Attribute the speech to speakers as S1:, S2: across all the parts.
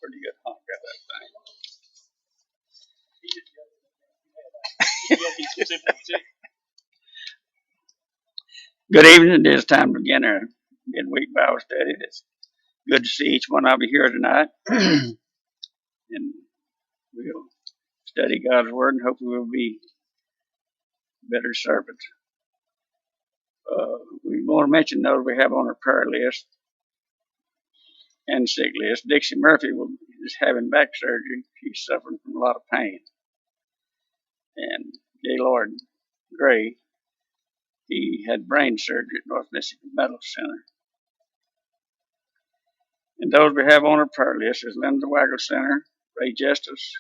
S1: pretty good honk out of that thing. Good evening. It is time to begin our midweek Bible study. It's good to see each one of you here tonight. And we'll study God's Word and hopefully we'll be better servants. We want to mention those we have on our prayer list and sick list. Dixie Murphy is having back surgery. She's suffering from a lot of pain. And Gaylord Gray, he had brain surgery at North Mississippi Medical Center. And those we have on our prayer list is Linda Waggle Center, Ray Justice,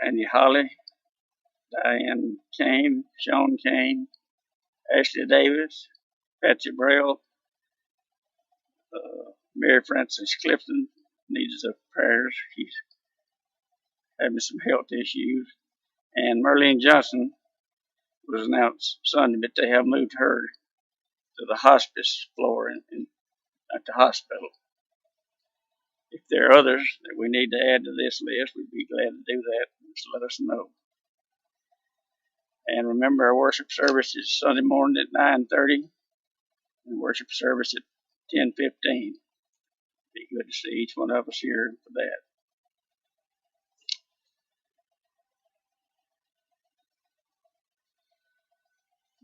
S1: Randy Holly, Diane Kane, Sean Kane, Ashley Davis, Patsy Braille, Mary Frances Clifton needs our prayers. She's having some health issues. And Merlene Johnson was announced Sunday that they have moved her to the hospice floor at the hospital. If there are others that we need to add to this list, we'd be glad to do that. Just let us know. And remember, our worship service is Sunday morning at 9:30 and worship service at 10:15. Be good to see each one of us here for that.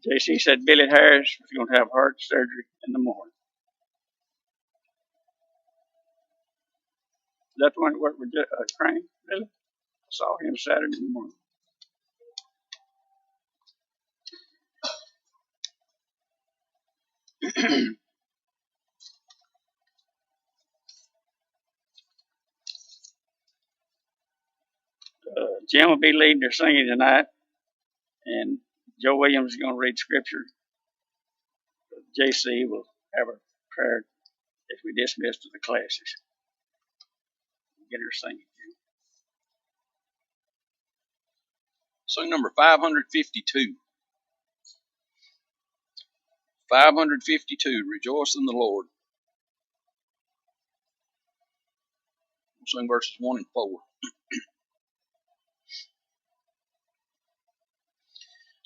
S1: JC said Billy Harris was going to have heart surgery in the morning. Is that the one that worked with Crane? Really? I saw him Saturday morning. Jim will be leading their singing tonight, and Joe Williams is going to read scripture. JC will have a prayer if we dismiss to the classes. Get her singing.
S2: Song number 552. 552, Rejoice in the Lord. We'll sing verses 1 and 4.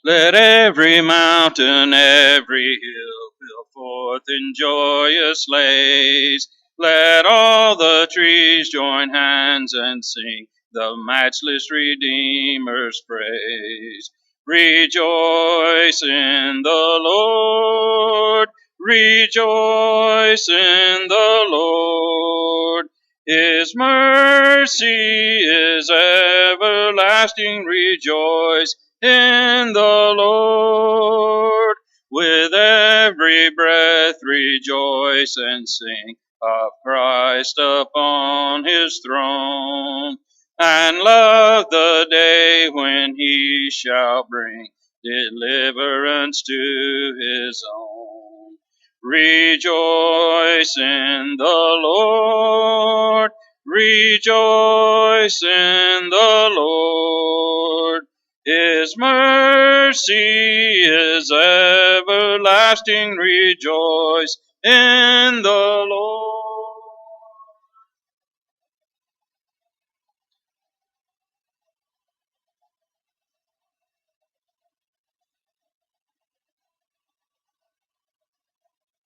S2: Let every mountain, every hill fill forth in joyous lays. Let all the trees join hands and sing the matchless Redeemer's praise. Rejoice in the Lord, rejoice in the Lord. His mercy is everlasting, rejoice in the Lord. With every breath rejoice and sing of Christ upon his throne, and love the day when he shall bring deliverance to his own. Rejoice in the Lord, rejoice in the Lord. His mercy is everlasting, rejoice in the Lord.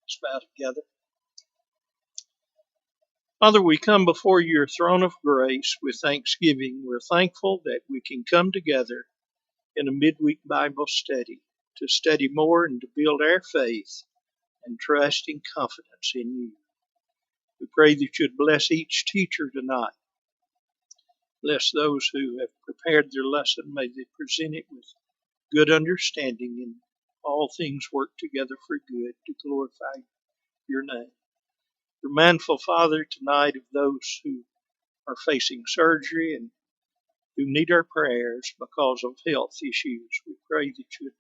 S3: Let's bow together. Father, we come before your throne of grace with thanksgiving. We're thankful that we can come together in a midweek Bible study to study more and to build our faith and trust and confidence in you. We pray that you'd bless each teacher tonight. Bless those who have prepared their lesson. May they present it with good understanding, and all things work together for good to glorify your name. We're mindful, Father, tonight of those who are facing surgery and who need our prayers because of health issues. We pray that you would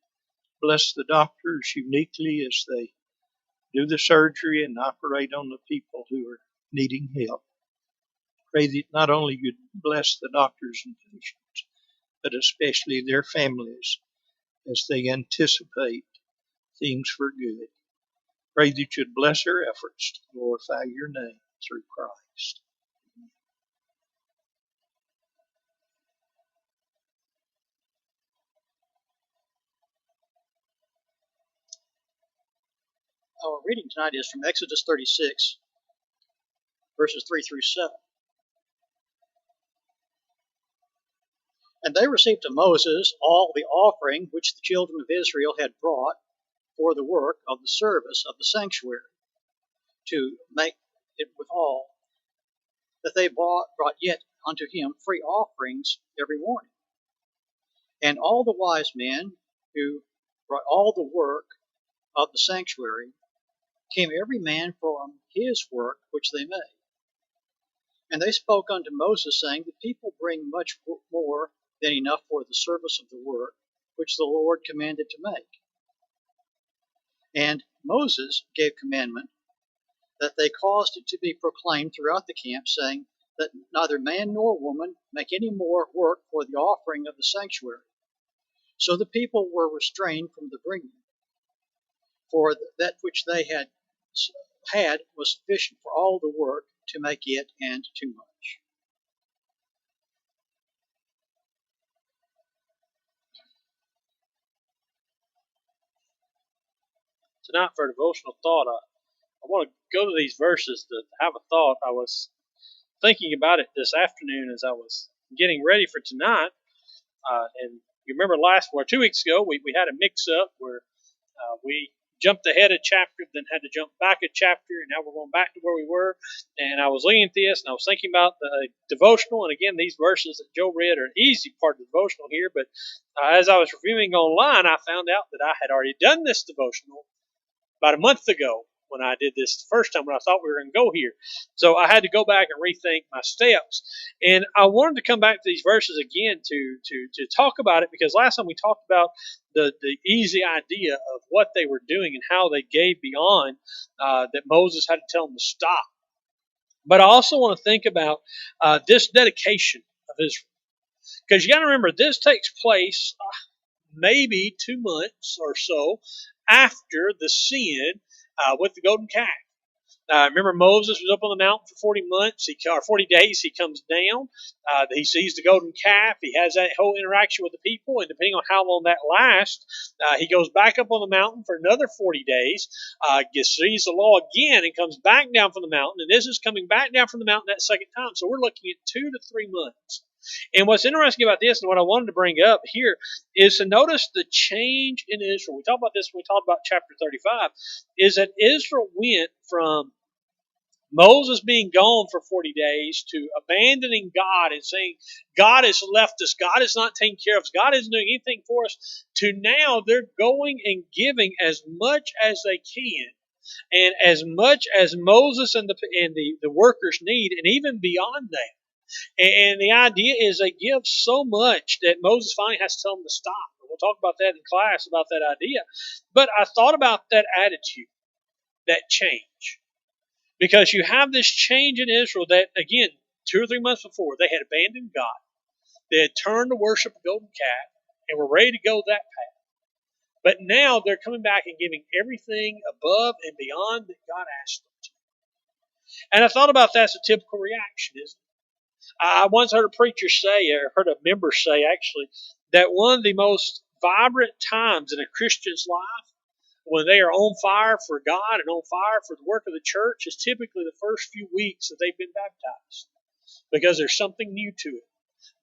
S3: bless the doctors uniquely as they do the surgery and operate on the people who are needing help. Pray that not only you'd bless the doctors and patients, but especially their families as they anticipate things for good. Pray that you'd bless our efforts to glorify your name through Christ.
S4: our reading tonight is from Exodus 36, verses 3 through 7. And they received of Moses all the offering which the children of Israel had brought for the work of the service of the sanctuary, to make it withal, that they brought yet unto him free offerings every morning. And all the wise men who brought all the work of the sanctuary came every man from his work which they made. And they spoke unto Moses, saying, the people bring much more than enough for the service of the work which the Lord commanded to make. And Moses gave commandment that they caused it to be proclaimed throughout the camp, saying that neither man nor woman make any more work for the offering of the sanctuary. So the people were restrained from the bringing, for that which they had was sufficient for all the work to make it, and too much.
S5: Tonight for a devotional thought, I want to go to these verses to have a thought. I was thinking about it this afternoon as I was getting ready for tonight. And you remember 2 weeks ago, we had a mix-up where we jumped ahead a chapter, then had to jump back a chapter, and now we're going back to where we were. And I was looking at this, and I was thinking about the devotional. And again, these verses that Joe read are an easy part of the devotional here. But as I was reviewing online, I found out that I had already done this devotional about a month ago when I did this the first time, when I thought we were going to go here. So I had to go back and rethink my steps. And I wanted to come back to these verses again to talk about it, because last time we talked about the easy idea of what they were doing and how they gave beyond that Moses had to tell them to stop. But I also want to think about this dedication of Israel. Because you got to remember, this takes place maybe 2 months or so after the sin with the golden calf. Remember, Moses was up on the mountain for 40 days. He comes down. He sees the golden calf. He has that whole interaction with the people, and depending on how long that lasts, he goes back up on the mountain for another 40 days, sees the law again, and comes back down from the mountain. And this is coming back down from the mountain that second time. So we're looking at 2 to 3 months. And what's interesting about this, and what I wanted to bring up here, is to notice the change in Israel. We talked about this when we talked about chapter 35, is that Israel went from Moses being gone for 40 days to abandoning God and saying, God has left us, God is not taking care of us, God isn't doing anything for us, to now they're going and giving as much as they can, and as much as Moses and the workers need, and even beyond that. And the idea is they give so much that Moses finally has to tell them to stop. We'll talk about that in class, about that idea. But I thought about that attitude, that change. Because you have this change in Israel that, again, 2 or 3 months before, they had abandoned God. They had turned to worship a golden calf and were ready to go that path. But now they're coming back and giving everything above and beyond that God asked them to. And I thought about that as a typical reaction, isn't it? I once heard a preacher say, or heard a member say actually, that one of the most vibrant times in a Christian's life, when they are on fire for God and on fire for the work of the church, is typically the first few weeks that they've been baptized. Because there's something new to it.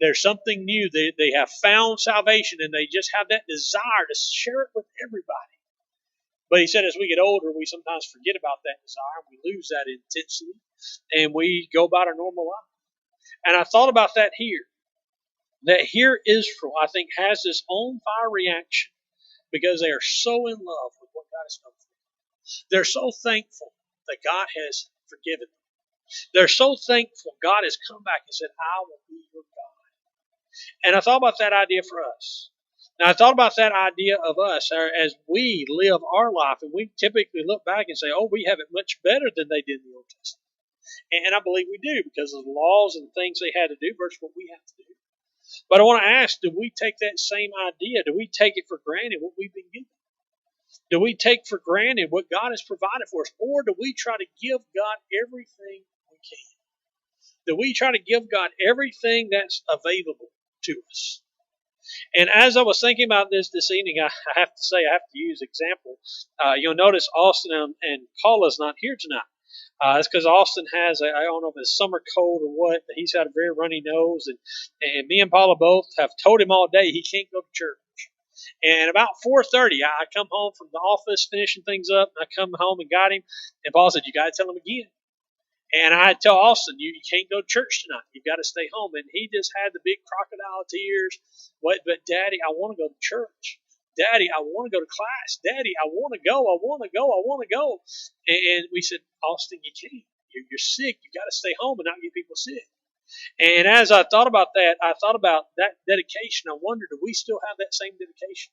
S5: There's something new. They have found salvation, and they just have that desire to share it with everybody. But he said as we get older, we sometimes forget about that desire, and we lose that intensity, and we go about our normal life. And I thought about that here. That here Israel, I think, has this on fire reaction because they are so in love with what God has done for them. They're so thankful that God has forgiven them. They're so thankful God has come back and said, I will be your God. And I thought about that idea for us. Now, I thought about that idea of us as we live our life, and we typically look back and say, oh, we have it much better than they did in the Old Testament. And I believe we do, because of the laws and things they had to do versus what we have to do. But I want to ask, do we take that same idea? Do we take it for granted what we've been given? Do we take for granted what God has provided for us? Or do we try to give God everything we can? Do we try to give God everything that's available to us? And as I was thinking about this evening, I have to say, I have to use example. You'll notice Austin and Paula's not here tonight. It's because Austin has, I don't know if it's summer cold or what, but he's had a very runny nose. And me and Paula both have told him all day he can't go to church. And about 4:30, I come home from the office finishing things up, and I come home and got him. And Paul said, "You got to tell him again." And I tell Austin, you can't go to church tonight. You've got to stay home. And he just had the big crocodile tears. But Daddy, I want to go to church. Daddy, I want to go to class. Daddy, I want to go. I want to go. I want to go. And we said, Austin, you can't. You're sick. You've got to stay home and not get people sick. And as I thought about that, I thought about that dedication. I wonder, do we still have that same dedication?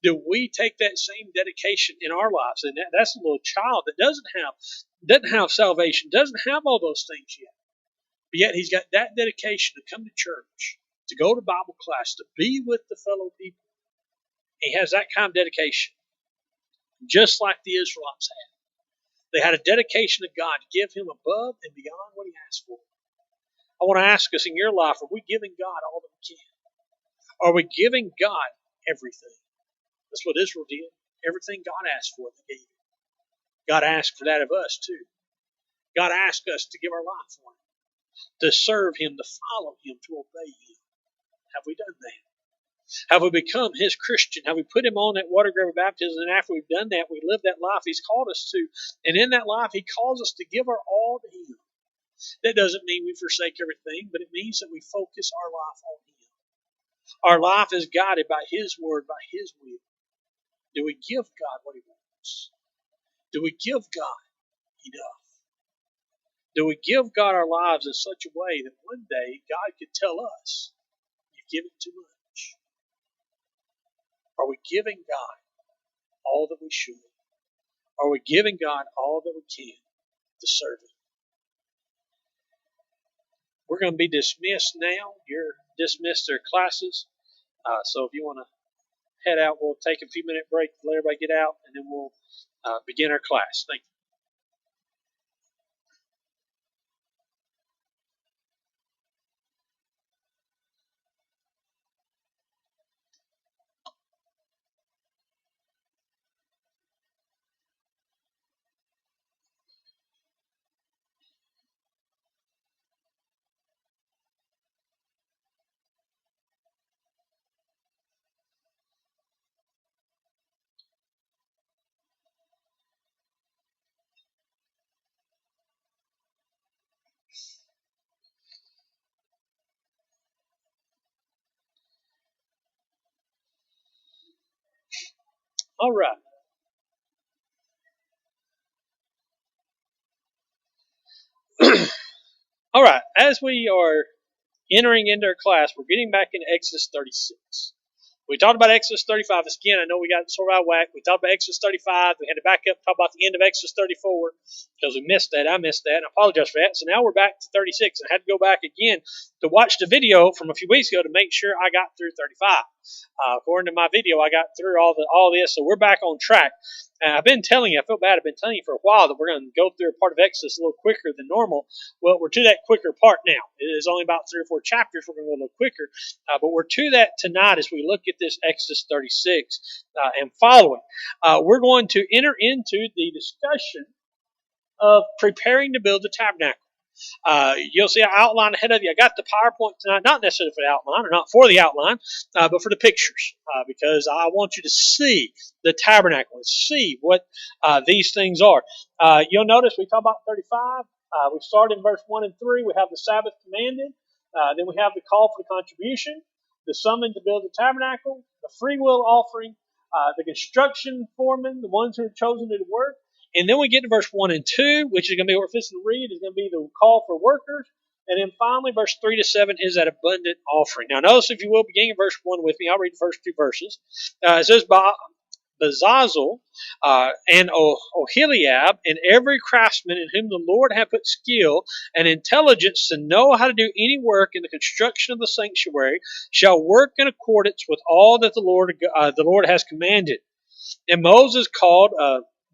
S5: Do we take that same dedication in our lives? And that's a little child that doesn't have salvation, doesn't have all those things yet. But yet he's got that dedication to come to church, to go to Bible class, to be with the fellow people. He has that kind of dedication, just like the Israelites had. They had a dedication to God to give him above and beyond what he asked for. I want to ask us in your life, are we giving God all that we can? Are we giving God everything? That's what Israel did. Everything God asked for, they gave him. God asked for that of us too. God asked us to give our life for him, to serve him, to follow him, to obey him. Have we done that? Have we become his Christian? Have we put him on that water grave of baptism? And after we've done that, we live that life he's called us to. And in that life, he calls us to give our all to him. That doesn't mean we forsake everything, but it means that we focus our life on him. Our life is guided by his word, by his will. Do we give God what he wants? Do we give God enough? Do we give God our lives in such a way that one day God could tell us, you've given too much? Are we giving God all that we should? Are we giving God all that we can to serve him? We're going to be dismissed now. You're dismissed their classes. So if you want to head out, we'll take a few minute break, let everybody get out, and then we'll begin our class. Thank you. All right. All right. As we are entering into our class, we're getting back into Exodus 36. We talked about Exodus 35. Again, I know we got sort of out of whack. We talked about Exodus 35. We had to back up and talk about the end of Exodus 34 because we missed that. I missed that, and I apologize for that. So now we're back to 36. I had to go back again to watch the video from a few weeks ago to make sure I got through 35. According to my video, I got through all this, so we're back on track. I've been telling you, I feel bad, I've been telling you for a while that we're going to go through a part of Exodus a little quicker than normal. Well, we're to that quicker part now. It is only about 3 or 4 chapters. We're going to go a little quicker. But we're to that tonight as we look at this Exodus 36 and following. We're going to enter into the discussion of preparing to build the tabernacle. You'll see an outline ahead of you. I got the PowerPoint tonight, not necessarily for the outline or not for the outline, but for the pictures, because I want you to see the tabernacle and see what these things are. You'll notice we talk about 35. We start in verse 1 and 3. We have the Sabbath commanded. Then we have the call for the contribution, the summon to build the tabernacle, the free will offering, the construction foremen, the ones who are chosen to do work. And then we get to verse 1 and 2, which is going to be what we're fixing to read, is going to be the call for workers. And then finally, verse 3 to 7 is that abundant offering. Now, notice, if you will, beginning in verse 1 with me. I'll read the first 2 verses. It says, Bezalel and Oholiab and every craftsman in whom the Lord hath put skill and intelligence to know how to do any work in the construction of the sanctuary shall work in accordance with all that the Lord has commanded. And Moses called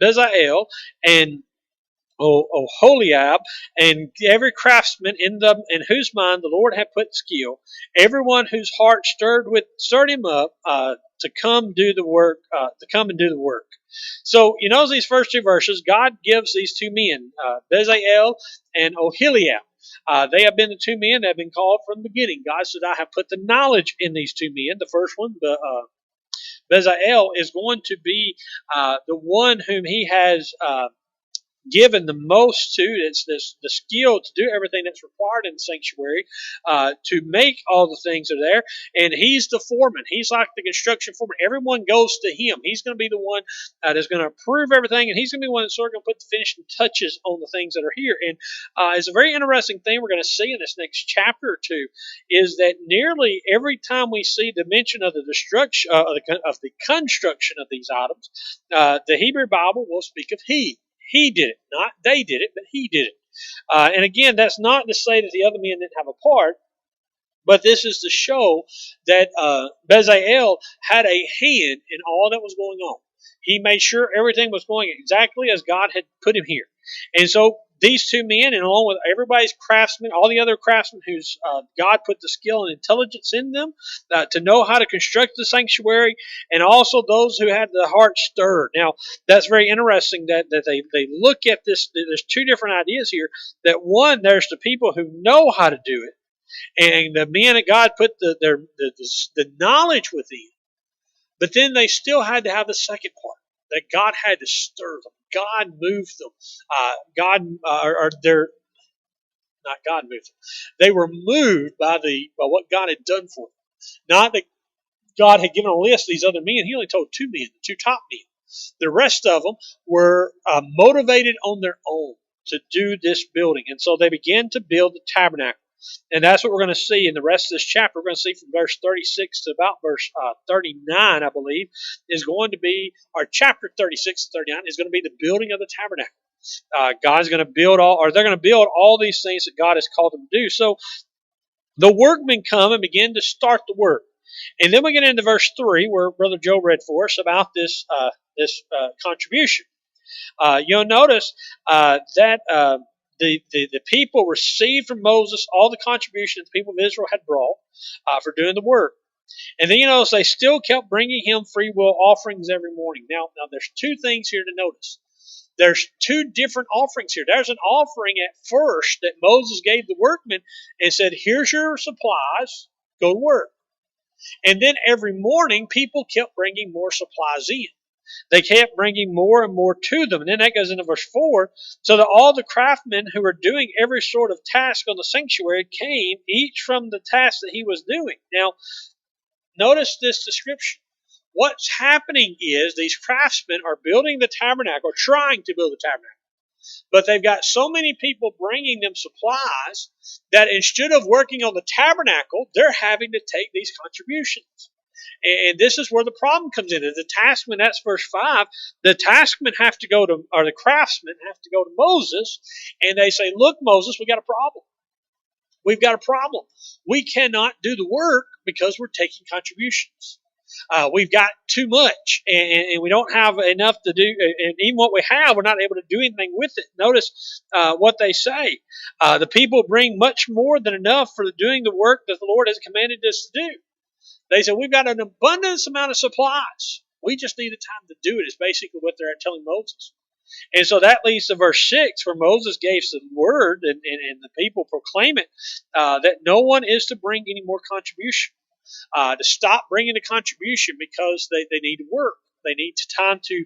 S5: Bezalel and Oholiab, and every craftsman in whose mind the Lord had put skill, everyone whose heart stirred him up to come do the work, to come and do the work. So you notice these first two verses, God gives these two men, Bezalel and Oholiab. They have been the two men that have been called from the beginning. God said, I have put the knowledge in these two men. The first one, Bezalel, is going to be the one whom he has given the most to. It's the skill to do everything that's required in the sanctuary, to make all the things that are there. And he's the foreman. He's like the construction foreman. Everyone goes to him. He's going to be the one that's going to approve everything, and he's going to be the one that's sort of going to put the finishing touches on the things that are here. And it's a very interesting thing we're going to see in this next chapter or two, is that nearly every time we see the mention of the destruction of the construction of these items, the Hebrew Bible will speak of he. He did it. Not they did it, but he did it. And again, that's not to say that the other men didn't have a part, but this is to show that Bezalel had a hand in all that was going on. He made sure everything was going exactly as God had put him here. And so these two men, and along with everybody's craftsmen, all the other craftsmen whose God put the skill and intelligence in them to know how to construct the sanctuary, and also those who had the heart stirred. Now, that's very interesting that they look at this. There's two different ideas here. That one, there's the people who know how to do it, and the men that God put the knowledge within. But then they still had to have the second part, that God had to stir them. God moved them. Not God moved them. They were moved by what God had done for them. Not that God had given a list of these other men. He only told two men, the two top men. The rest of them were motivated on their own to do this building. And so they began to build the tabernacle. And that's what we're going to see in the rest of this chapter. We're going to see from verse 36 to about verse 39, I believe, is going to be, or chapter 36 to 39 is going to be the building of the tabernacle. God's going to build they're going to build all these things that God has called them to do. So the workmen come and begin to start the work. And then we get into verse 3, where Brother Joe read for us about this contribution. You'll notice that the people received from Moses all the contributions the people of Israel had brought for doing the work. And then you notice they still kept bringing him free will offerings every morning. Now there's two things here to notice. There's two different offerings here. There's an offering at first that Moses gave the workmen and said, here's your supplies, go to work. And then every morning, people kept bringing more supplies in. They kept bringing more and more to them. And then that goes into verse 4, so that all the craftsmen who were doing every sort of task on the sanctuary came, each from the task that he was doing. Now, notice this description. What's happening is these craftsmen are building the tabernacle, or trying to build the tabernacle. But they've got so many people bringing them supplies that instead of working on the tabernacle, they're having to take these contributions. And this is where the problem comes in. The taskmen, that's verse 5, the taskmen have to go to, or the craftsmen have to go to Moses, and they say, look, Moses, we got a problem. We've got a problem. We cannot do the work because we're taking contributions. We've got too much, and we don't have enough to do, and even what we have, we're not able to do anything with it. Notice what they say. The people bring much more than enough for doing the work that the Lord has commanded us to do. They said, we've got an abundance amount of supplies. We just need the time to do it, is basically what they're telling Moses. And so that leads to verse 6, where Moses gave some word, and the people proclaim it, that no one is to bring any more contribution. To stop bringing the contribution because they need to work. They need time to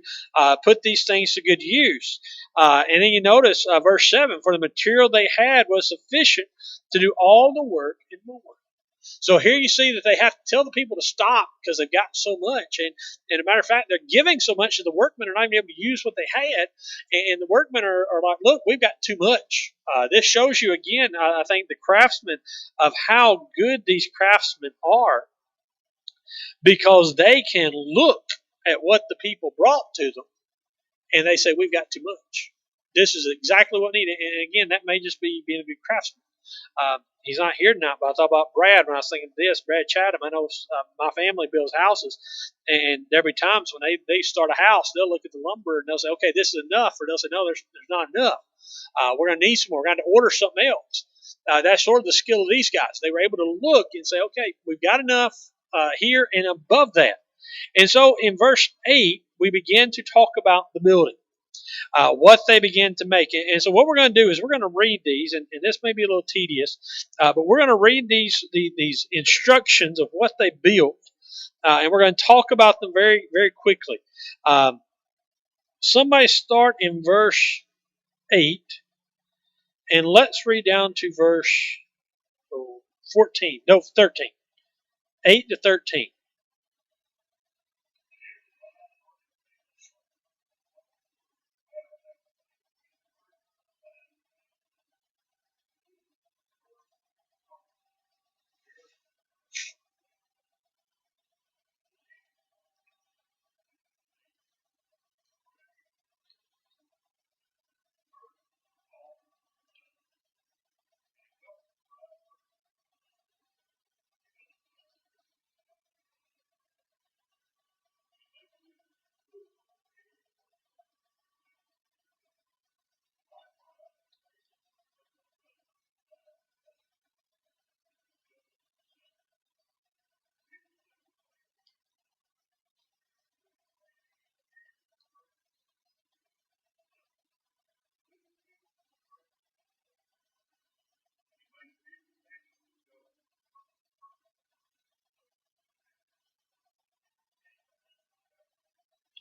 S5: put these things to good use. And then you notice verse 7, for the material they had was sufficient to do all the work and more. So here you see that they have to tell the people to stop because they've got so much. And as a matter of fact, they're giving so much that the workmen are not even able to use what they had. And the workmen are like, look, we've got too much. This shows you again, I think, the craftsmen of how good these craftsmen are, because they can look at what the people brought to them and they say, we've got too much. This is exactly what we need. And again, that may just be being a good craftsman. He's not here tonight, but I thought about Brad when I was thinking this. Brad Chatham, I know my family builds houses, and there'll be times when they start a house, they'll look at the lumber and they'll say, okay, this is enough, or they'll say, no, there's not enough. We're going to need some more. We're going to order something else. That's sort of the skill of these guys. They were able to look and say, okay, we've got enough here and above that. And so in verse 8, we begin to talk about the building, what they begin to make. And so what we're going to do is we're going to read these, and this may be a little tedious, but we're going to read these instructions of what they built, and we're going to talk about them very, very quickly. Somebody start in verse 8, and let's read down to verse 13. 8 to 13.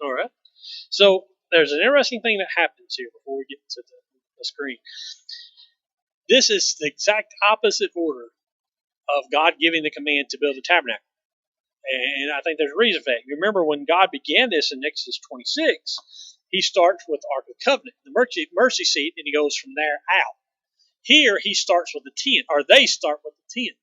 S5: All right. So there's an interesting thing that happens here before we get to the screen. This is the exact opposite order of God giving the command to build the tabernacle. And I think there's a reason for that. You remember when God began this in Exodus 26, he starts with the Ark of the Covenant, the mercy seat, and he goes from there out. Here he starts with the tent, or they start with the tent.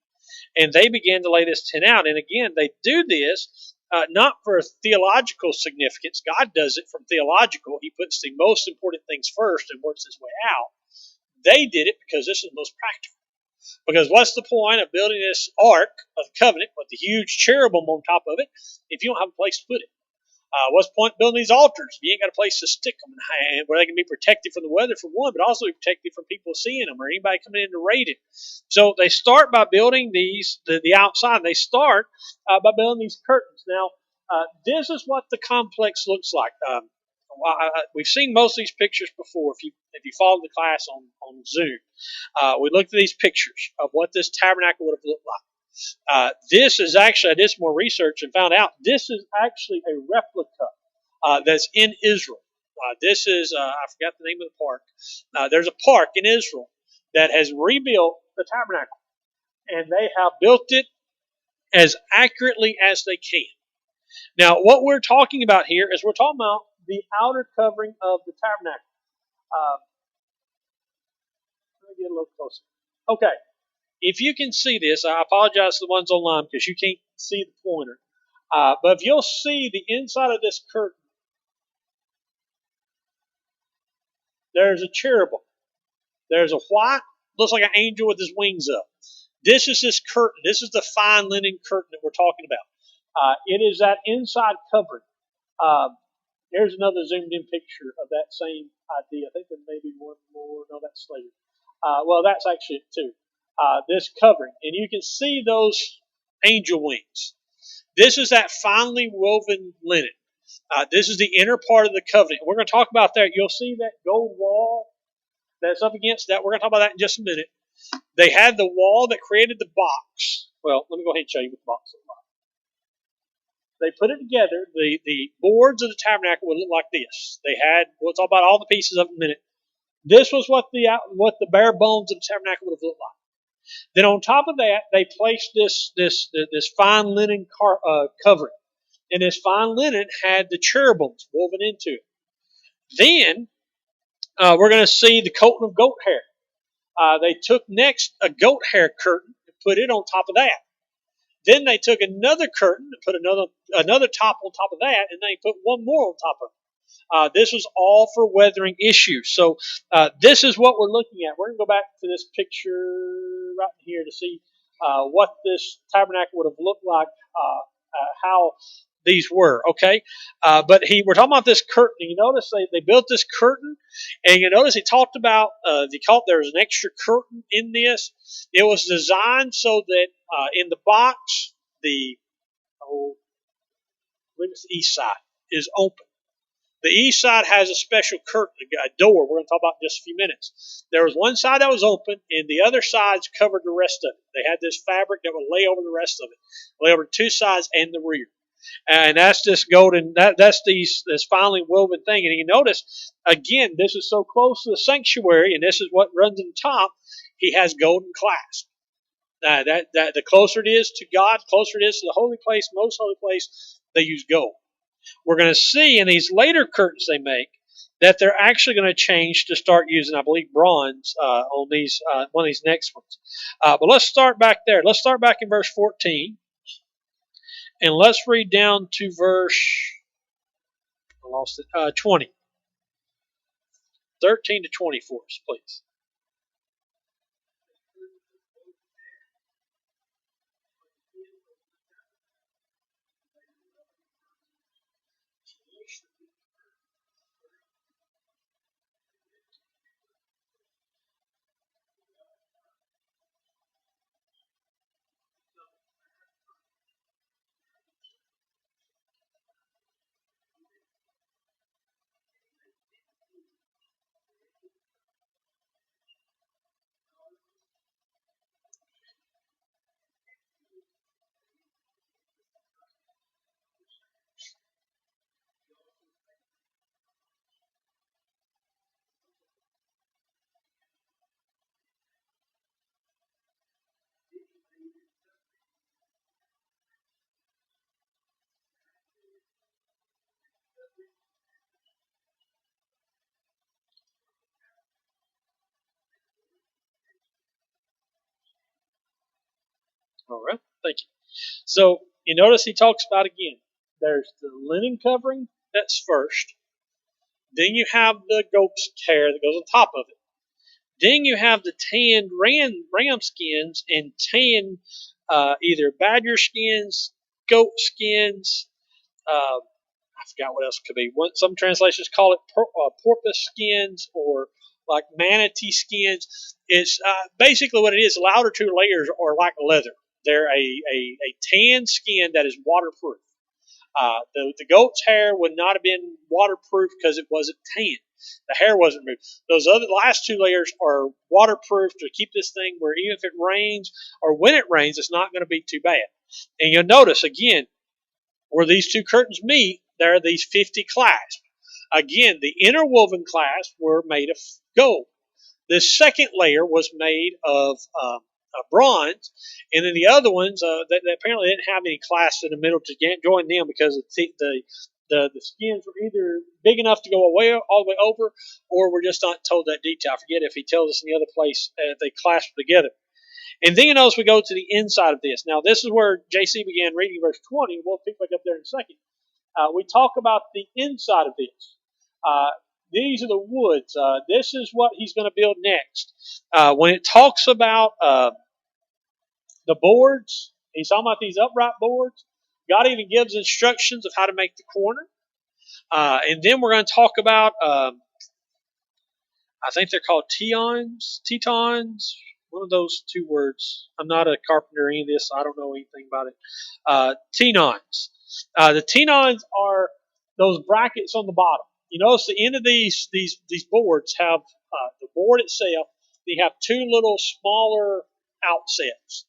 S5: And they began to lay this tent out. And again, they do this not for theological significance. God does it from theological. He puts the most important things first and works his way out. They did it because this is the most practical. Because what's the point of building this Ark of the Covenant with the huge cherubim on top of it if you don't have a place to put it? What's the point of building these altars if you ain't got a place to stick them and where they can be protected from the weather for one, but also be protected from people seeing them or anybody coming in to raid it? So they start by building the outside. They start by building these curtains. Now, this is what the complex looks like. We've seen most of these pictures before. If you followed the class on Zoom, we looked at these pictures of what this tabernacle would have looked like. This is actually, I did some more research and found out this is actually a replica that's in Israel. This is, I forgot the name of the park. There's a park in Israel that has rebuilt the tabernacle, and they have built it as accurately as they can. Now, what we're talking about here is we're talking about the outer covering of the tabernacle. Let me get a little closer. Okay. If you can see this, I apologize to the ones online because you can't see the pointer. But if you'll see the inside of this curtain, there's a cherubim. There's a white, looks like an angel with his wings up. This is this curtain. This is the fine linen curtain that we're talking about. It is that inside covering. Here's another zoomed-in picture of that same idea. I think there may be one more. No, that's Slater. Well, that's actually it too. This covering, and you can see those angel wings. This is that finely woven linen. This is the inner part of the covenant. We're going to talk about that. You'll see that gold wall that's up against that. We're going to talk about that in just a minute. They had the wall that created the box. Well, let me go ahead and show you what the box looks like. They put it together. The boards of the tabernacle would look like this. They had, we'll talk about all the pieces of it in a minute. This was what the bare bones of the tabernacle would have looked like. Then on top of that, they placed this fine linen covering. And this fine linen had the cherubims woven into it. Then we're going to see the coating of goat hair. They took next a goat hair curtain and put it on top of that. Then they took another curtain and put another top on top of that, and they put one more on top of it. This was all for weathering issues. So this is what we're looking at. We're going to go back to this picture. right in here to see what this tabernacle would have looked like, how these were, okay? But we're talking about this curtain. You notice they built this curtain, and you notice he talked about, there was an extra curtain in this. It was designed so that in the box, the east side is open. The east side has a special curtain, a door. We're going to talk about in just a few minutes. There was one side that was open, and the other sides covered the rest of it. They had this fabric that would lay over the rest of it, lay over two sides and the rear. And that's this golden, that's this finely woven thing. And you notice, again, this is so close to the sanctuary, and this is what runs in the top. He has golden clasp. That the closer it is to God, closer it is to the holy place, most holy place, they use gold. We're going to see in these later curtains they make that they're actually going to change to start using, I believe, bronze on these one of these next ones. But let's start back there. Let's start back in verse 14. And let's read down to verse 20. 13 to 20 for us, please. All right, thank you. So you notice he talks about, again, there's the linen covering that's first. Then you have the goat's hair that goes on top of it. Then you have the tanned ram skins and tanned either badger skins, goat skins. I forgot what else it could be. Some translations call it porpoise skins or like manatee skins. It's basically what it is. The outer two layers are like leather. They're a tan skin that is waterproof. The goat's hair would not have been waterproof because it wasn't tan. The hair wasn't removed. Those other last two layers are waterproof to keep this thing where even if it rains or when it rains, it's not going to be too bad. And you'll notice, again, where these two curtains meet, there are these 50 clasps. Again, the interwoven clasps were made of gold. This second layer was made of bronze, and then the other ones that apparently didn't have any clasps in the middle to join them because the skins were either big enough to go all the way over, or we're just not told that detail. I forget if he tells us in the other place they clasped together. And then you notice we go to the inside of this. Now, this is where JC began reading verse 20. We'll pick back up there in a second. We talk about the inside of this. These are the woods. This is what he's going to build next. When it talks about the boards, he's talking about these upright boards. God even gives instructions of how to make the corner. And then we're going to talk about, I think they're called tetons, one of those two words. I'm not a carpenter or any of this, so I don't know anything about it. Tenons. The tenons are those brackets on the bottom. You notice the end of these boards have the board itself. They have two little smaller outsets,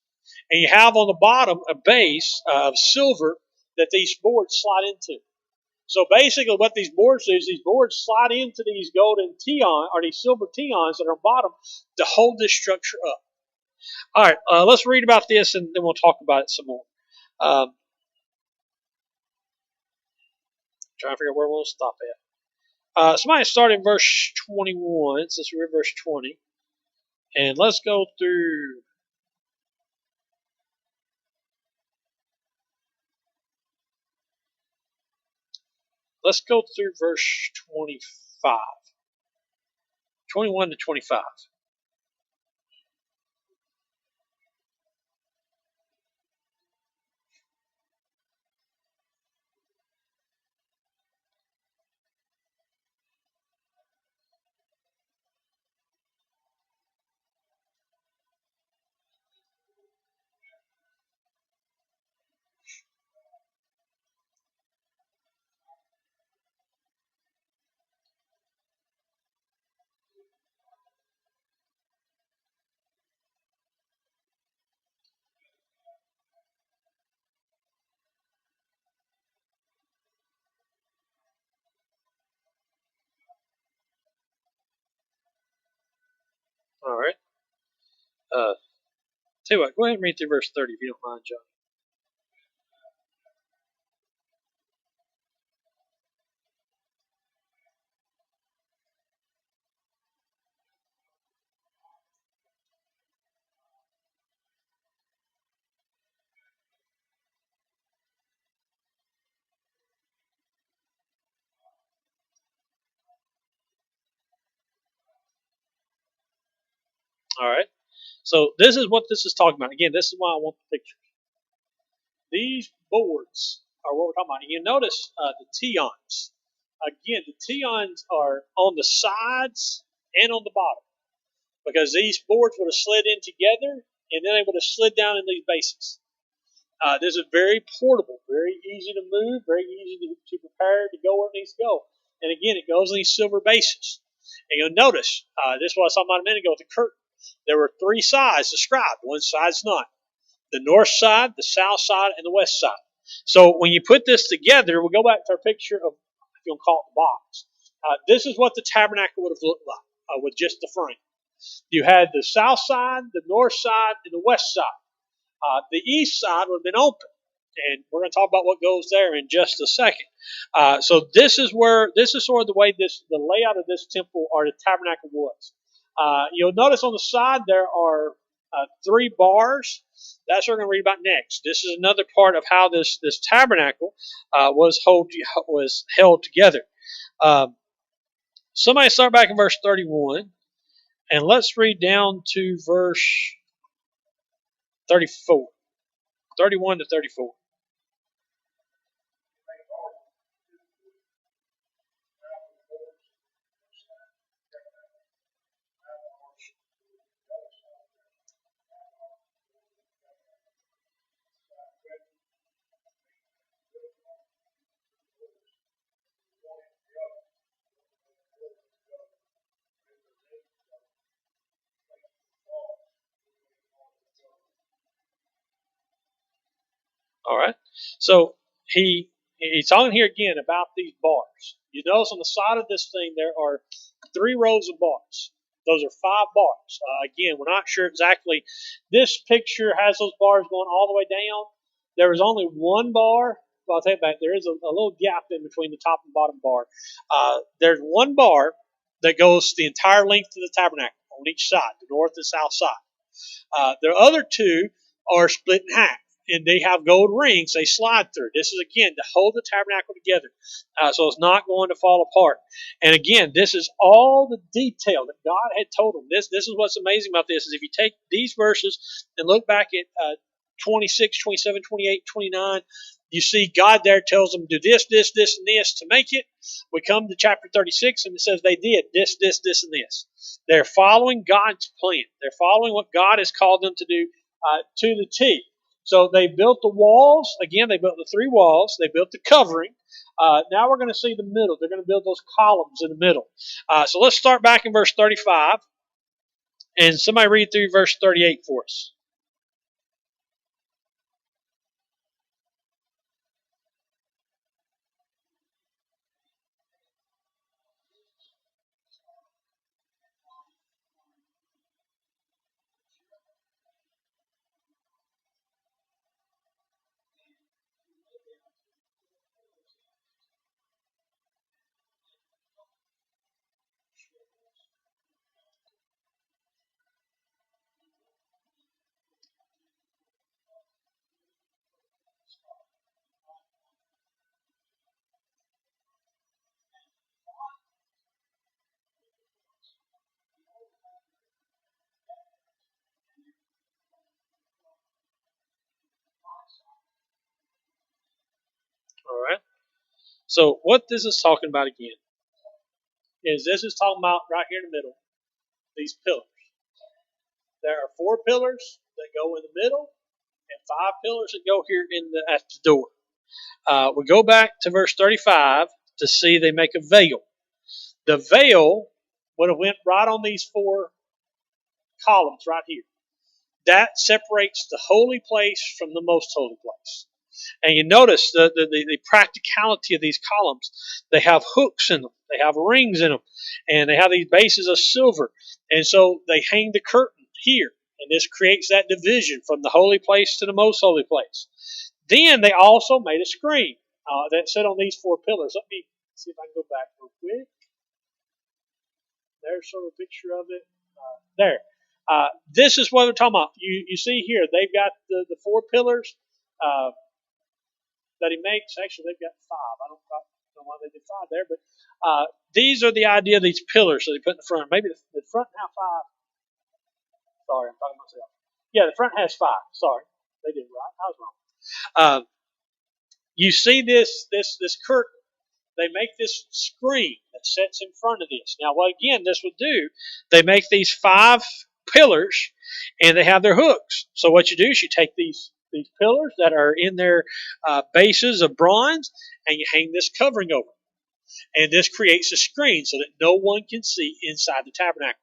S5: and you have on the bottom a base of silver that these boards slide into. So basically, what these boards do is these boards slide into these golden teon or these silver teons that are on bottom to hold this structure up. All right, let's read about this, and then we'll talk about it some more. Trying to figure out where we'll stop at. Somebody start in verse 21, since we're in verse 20. And let's go through. Let's go through verse 25. 21 to 25. All right. Tell you what, go ahead and read through verse 30 if you don't mind, John. All right. So this is what this is talking about. Again, this is why I want the picture. These boards are what we're talking about. And you notice the tions. Again, the tions are on the sides and on the bottom because these boards would have slid in together and then they would have slid down in these bases. This is very portable, very easy to move, very easy to prepare to go where it needs to go. And again, it goes in these silver bases. And you'll notice, this is what I was talking about a minute ago with the curtain. There were three sides described. One side's not. The north side, the south side, and the west side. So when you put this together, we'll go back to our picture of, if you want to call it the box. This is what the tabernacle would have looked like with just the frame. You had the south side, the north side, and the west side. The east side would have been open, and we're going to talk about what goes there in just a second. So this is sort of the way the layout of this temple or the tabernacle was. You'll notice on the side there are three bars. That's what we're going to read about next. This is another part of how this tabernacle was held together. Somebody start back in verse 31, and let's read down to verse 34. 31 to 34. All right. So he's talking here again about these bars. You notice on the side of this thing there are 3 rows of bars. Those are 5 bars. Again, we're not sure exactly. This picture has those bars going all the way down. There is only one bar. Well, I'll take it back. There is a little gap in between the top and bottom bar. There's one bar that goes the entire length of the tabernacle on each side, the north and south side. The other 2 are split in half, and they have gold rings they slide through. This is, again, to hold the tabernacle together, so it's not going to fall apart. And again, this is all the detail that God had told them. This is what's amazing about this, is if you take these verses and look back at 26, 27, 28, 29, you see God there tells them, do this, this, this, and this to make it. We come to chapter 36, and it says they did this, this, this, and this. They're following God's plan. They're following what God has called them to do to the T. So they built the walls. Again, they built the 3 walls. They built the covering. Now we're going to see the middle. They're going to build those columns in the middle. So let's start back in verse 35. And somebody read through verse 38 for us. All right. So what this is talking about again is this is talking about right here in the middle, these pillars. There are 4 pillars that go in the middle and 5 pillars that go here at the door. We go back to verse 35 to see they make a veil. The veil would have went right on these 4 columns right here. That separates the holy place from the most holy place. And you notice the practicality of these columns. They have hooks in them. They have rings in them. And they have these bases of silver. And so they hang the curtain here. And this creates that division from the holy place to the most holy place. Then they also made a screen that sat on these 4 pillars. Let me see if I can go back real quick. There's sort of a picture of it. There. This is what we're talking about. You see here, they've got the 4 pillars that he makes. Actually, they've got 5. I don't know why they did 5 there, but these are the idea of these pillars that they put in the front. Maybe the front now 5. Sorry, I'm talking myself. Yeah, the front has 5. Sorry, they did right. I was wrong. You see this curtain. They make this screen that sits in front of this. Now, what again this would do, they make these 5 pillars, and they have their hooks. So what you do is you take these pillars that are in their bases of bronze, and you hang this covering over them. And this creates a screen so that no one can see inside the tabernacle.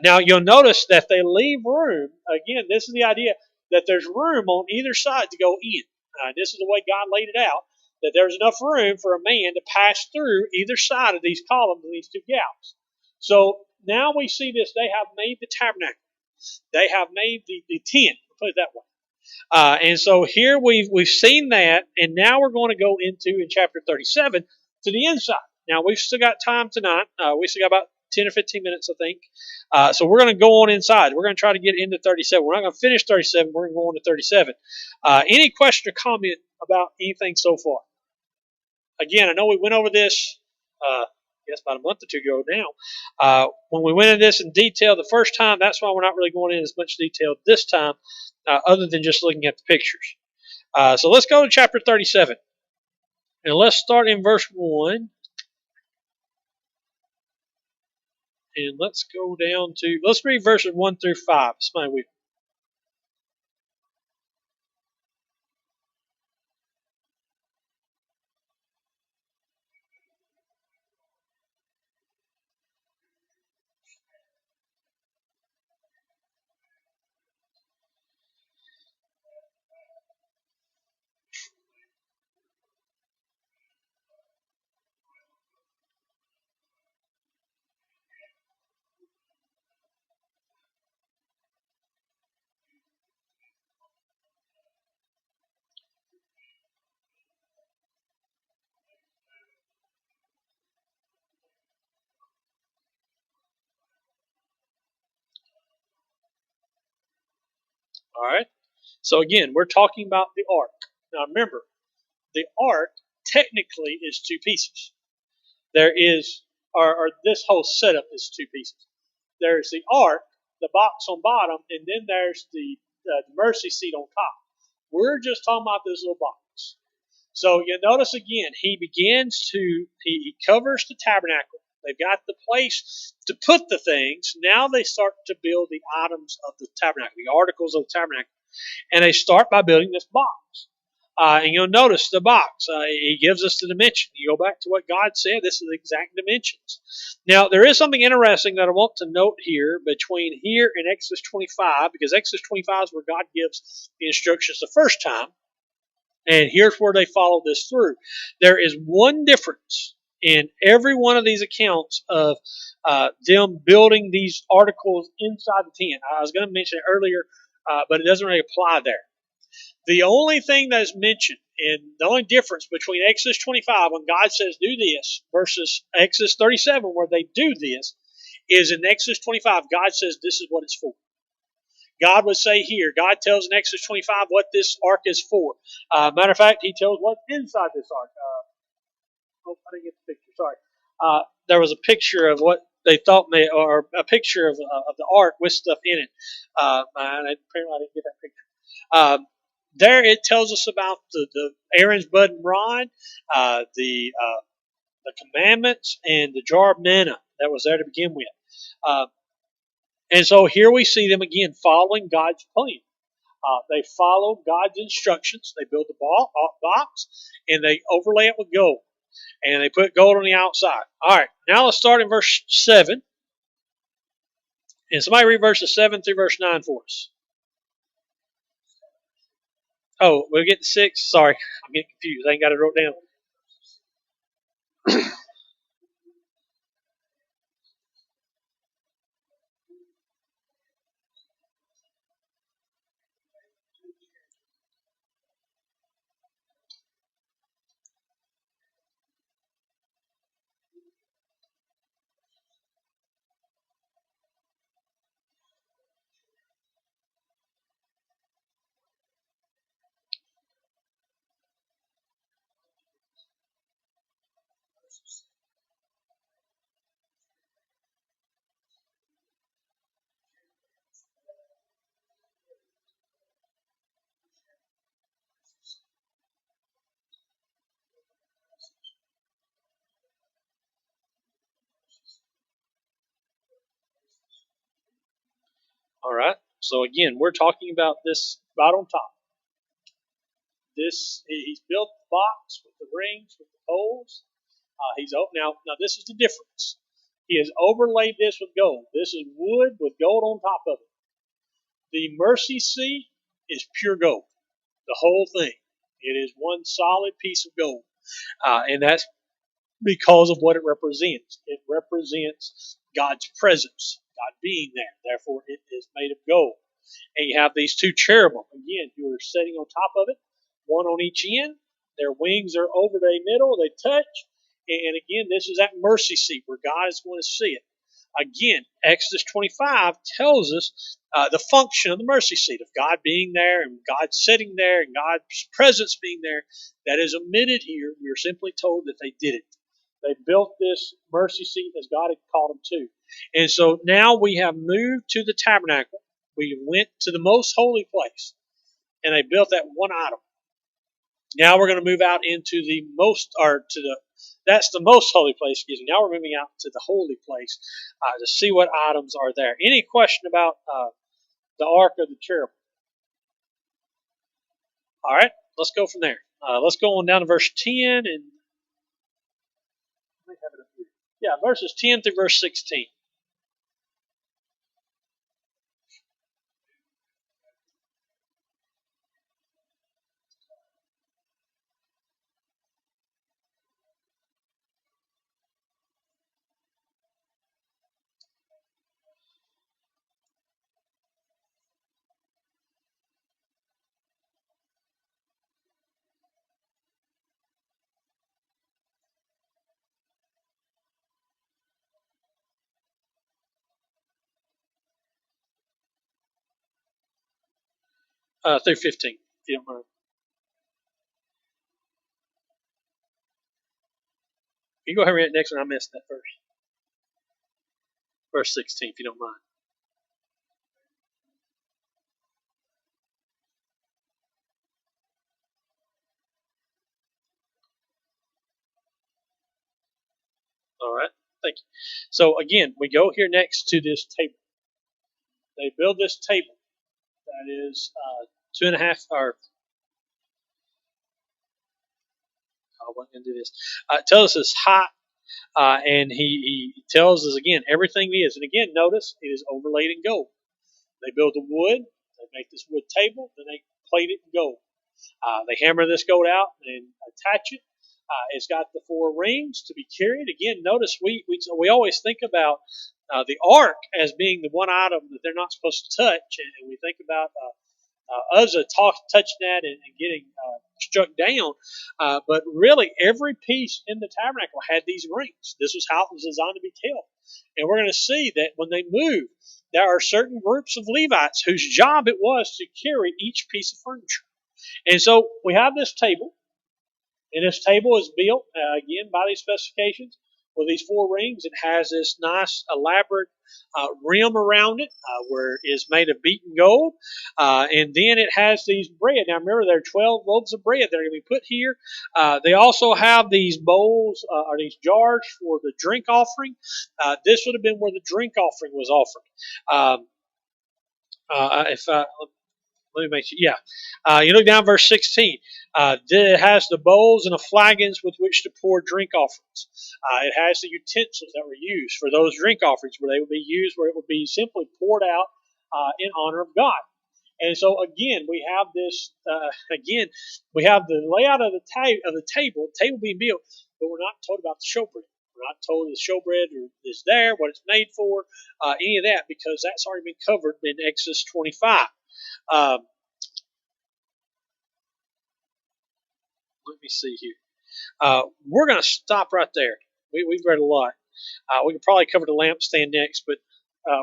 S5: Now, you'll notice that they leave room. Again, this is the idea that there's room on either side to go in. This is the way God laid it out, that there's enough room for a man to pass through either side of these columns and these 2 gaps. So now we see this. They have made the tabernacle. They have made the tent. Put it that way. And so here we've seen that, and now we're going to go into, in chapter 37, to the inside. Now, we've still got time tonight. We still got about 10 or 15 minutes, I think. So we're going to go on inside. We're going to try to get into 37. We're not going to finish 37. We're going to go on to 37. Any question or comment about anything so far? Again, I know we went over this, I guess about a month or 2 ago now. When we went into this in detail the first time, that's why we're not really going in as much detail this time, other than just looking at the pictures. So let's go to chapter 37. And let's start in verse 1. And let's go down to, let's read verses 1 through 5. Somebody with me. All right. So again, we're talking about the ark. Now remember, the ark technically is 2 pieces. There is, or this whole setup is 2 pieces. There's the ark, the box on bottom, and then there's the mercy seat on top. We're just talking about this little box. So you notice again, he covers the tabernacle. They've got the place to put the things. Now they start to build the items of the tabernacle, the articles of the tabernacle. And they start by building this box. And you'll notice the box. He gives us the dimension. You go back to what God said. This is the exact dimensions. Now, there is something interesting that I want to note here between here and Exodus 25, because Exodus 25 is where God gives the instructions the first time. And here's where they follow this through. There is one difference in every one of these accounts of them building these articles inside the tent. I was going to mention it earlier, but it doesn't really apply there. The only thing that is mentioned, and the only difference between Exodus 25, when God says do this, versus Exodus 37, where they do this, is in Exodus 25, God says this is what it's for. God would say here, God tells in Exodus 25 what this ark is for. Matter of fact, he tells what's inside this ark. I didn't get the picture, sorry. There was a picture of what they thought or a picture of the ark with stuff in it. Apparently I didn't get that picture. There it tells us about the Aaron's bud and rod, the commandments, and the jar of manna that was there to begin with. And so here we see them again following God's plan. They follow God's instructions. They build the box, and they overlay it with gold. And they put gold on the outside. All right, now let's start in verse 7. And somebody read verses 7 through verse 9 for us. Oh, we'll get to 6. Sorry, I'm getting confused. I ain't got it wrote down. All right. So again, we're talking about this right on top. He's built the box with the rings, with the poles. Now this is the difference. He has overlaid this with gold. This is wood with gold on top of it. The mercy seat is pure gold. The whole thing. It is one solid piece of gold, and that's because of what it represents. It represents God's presence, God being there. Therefore, it is made of gold. And you have these two cherubim, again, who are sitting on top of it, one on each end. Their wings are over the middle, they touch. And again, this is that mercy seat where God is going to see it. Again, Exodus 25 tells us the function of the mercy seat, of God being there and God sitting there and God's presence being there. That is omitted here. We are simply told that they did it. They built this mercy seat as God had called them to. And so now we have moved to the tabernacle. We went to the most holy place, and they built that one item. Now we're going to move out into that's the most holy place, excuse me. Now we're moving out to the holy place to see what items are there. Any question about the Ark of the Cherubim? All right, let's go from there. Let's go on down to verse 10 and verses 10 through verse 16. Through 15, if you don't mind. You go ahead and read the next one. I missed that verse. Verse 16, if you don't mind. All right, thank you. So again, we go here next to this table. They build this table that is 2.5 or I wasn't going to do this. Tells us it's hot, and he tells us again everything it is. And again, notice it is overlaid in gold. They build the wood, they make this wood table, then they plate it in gold. They hammer this gold out and attach it. It's got the 4 rings to be carried. Again, notice we always think about the ark as being the one item that they're not supposed to touch, and we think about Uzzah touching that and getting struck down. But really, every piece in the tabernacle had these rings. This was how it was designed to be held. And we're going to see that when they move, there are certain groups of Levites whose job it was to carry each piece of furniture. And so we have this table, and this table is built, again, by these specifications. With these 4 rings, it has this nice, elaborate rim around it, where it is made of beaten gold. And then it has these bread. Now remember, there are 12 loaves of bread that are going to be put here. They also have these bowls, or these jars for the drink offering. This would have been where the drink offering was offered. Let me make sure. Yeah. You look down verse 16. It has the bowls and the flagons with which to pour drink offerings. It has the utensils that were used for those drink offerings, where they would be used, where it would be simply poured out in honor of God. And so again, we have this. We have the layout of the table being built, but we're not told about the showbread. We're not told the showbread is there, what it's made for, any of that, because that's already been covered in Exodus 25. Let me see here. We're going to stop right there. We've read a lot. We could probably cover the lampstand next, but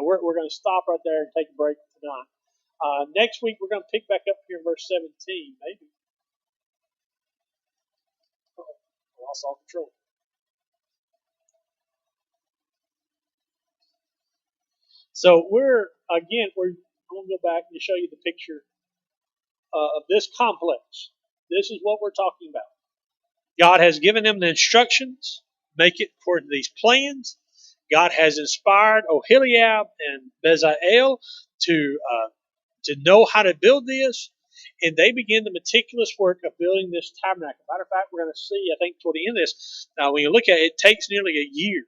S5: we're going to stop right there and take a break tonight. Next week, we're going to pick back up here in verse 17, maybe. I lost all control. So we're going to go back and show you the picture of this complex. This is what we're talking about. God has given them the instructions, make it according to these plans. God has inspired Oholiab and Bezalel to know how to build this, and they begin the meticulous work of building this tabernacle. Matter of fact, we're going to see, I think, toward the end of this, when you look at it, it takes nearly a year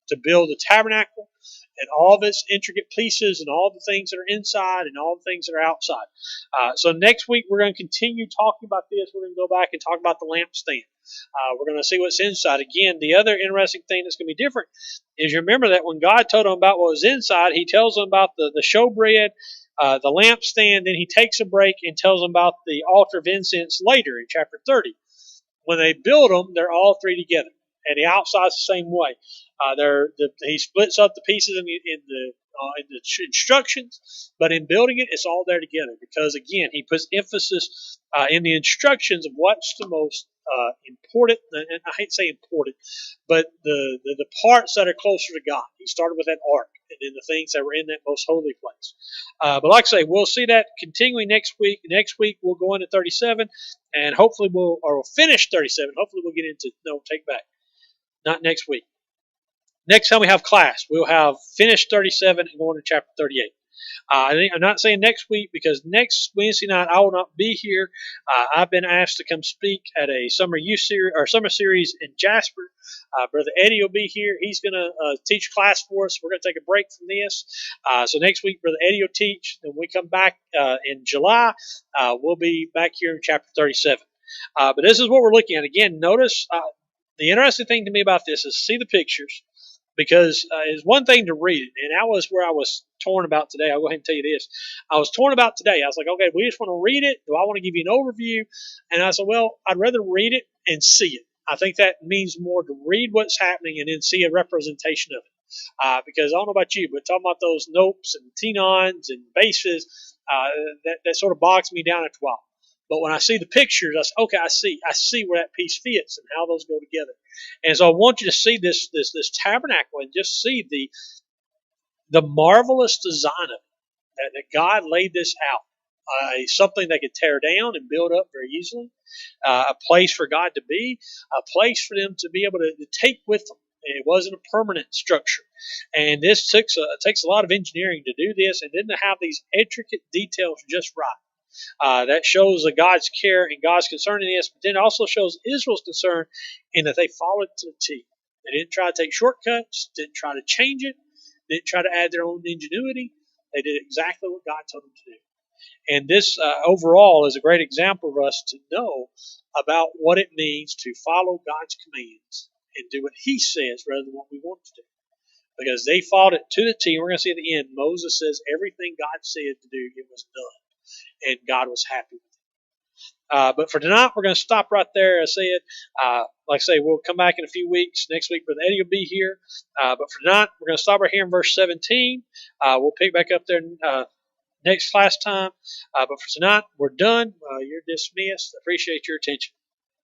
S5: to build the tabernacle and all of its intricate pieces and all the things that are inside and all the things that are outside. So next week, we're going to continue talking about this. We're going to go back and talk about the lampstand. We're going to see what's inside. Again, the other interesting thing that's going to be different is you remember that when God told them about what was inside, he tells them about the showbread, the lampstand, then he takes a break and tells them about the altar of incense later in chapter 30. When they build them, they're all three together. And the outside's the same way. He splits up the pieces in the instructions, but in building it, it's all there together because, again, he puts emphasis in the instructions of what's the most important, and I hate to say important, but the parts that are closer to God. He started with that ark and then the things that were in that most holy place. But like I say, we'll see that continuing next week. Next week, we'll go into 37, and hopefully we'll finish 37. Hopefully we'll get into, take back. Not next week. Next time we have class, we'll have finished 37 and going to chapter 38. I'm not saying next week because next Wednesday night I will not be here. I've been asked to come speak at a summer series in Jasper. Brother Eddie will be here. He's going to teach class for us. We're going to take a break from this. So next week, Brother Eddie will teach. Then we come back in July. We'll be back here in chapter 37. But this is what we're looking at. Again, notice the interesting thing to me about this is see the pictures. Because it's one thing to read it, and that was where I was torn about today. I'll go ahead and tell you this. I was torn about today. I was like, okay, we just want to read it. Do I want to give you an overview? And I said, well, I'd rather read it and see it. I think that means more to read what's happening and then see a representation of it. Because I don't know about you, but talking about those nopes and tenons and bases, that sort of bogs me down after a while. But when I see the pictures, I say, okay, I see where that piece fits and how those go together. And so I want you to see this tabernacle and just see the marvelous design of it, that God laid this out. Something they could tear down and build up very easily. A place for God to be, a place for them to be able to take with them. It wasn't a permanent structure. And this takes a lot of engineering to do this and then to have these intricate details just right. That shows God's care and God's concern in this, but then it also shows Israel's concern in that they followed to the T. They didn't try to take shortcuts, didn't try to change it, didn't try to add their own ingenuity. They did exactly what God told them to do. And this overall is a great example for us to know about what it means to follow God's commands and do what He says rather than what we want to do. Because they followed it to the T. We're going to see at the end, Moses says everything God said to do, it was done. And God was happy with it. But for tonight, we're going to stop right there. I said, like I say, we'll come back in a few weeks. Next week, Brother Eddie will be here. But for tonight, we're going to stop right here in verse 17. We'll pick back up there next class time. But for tonight, we're done. You're dismissed. I appreciate your attention.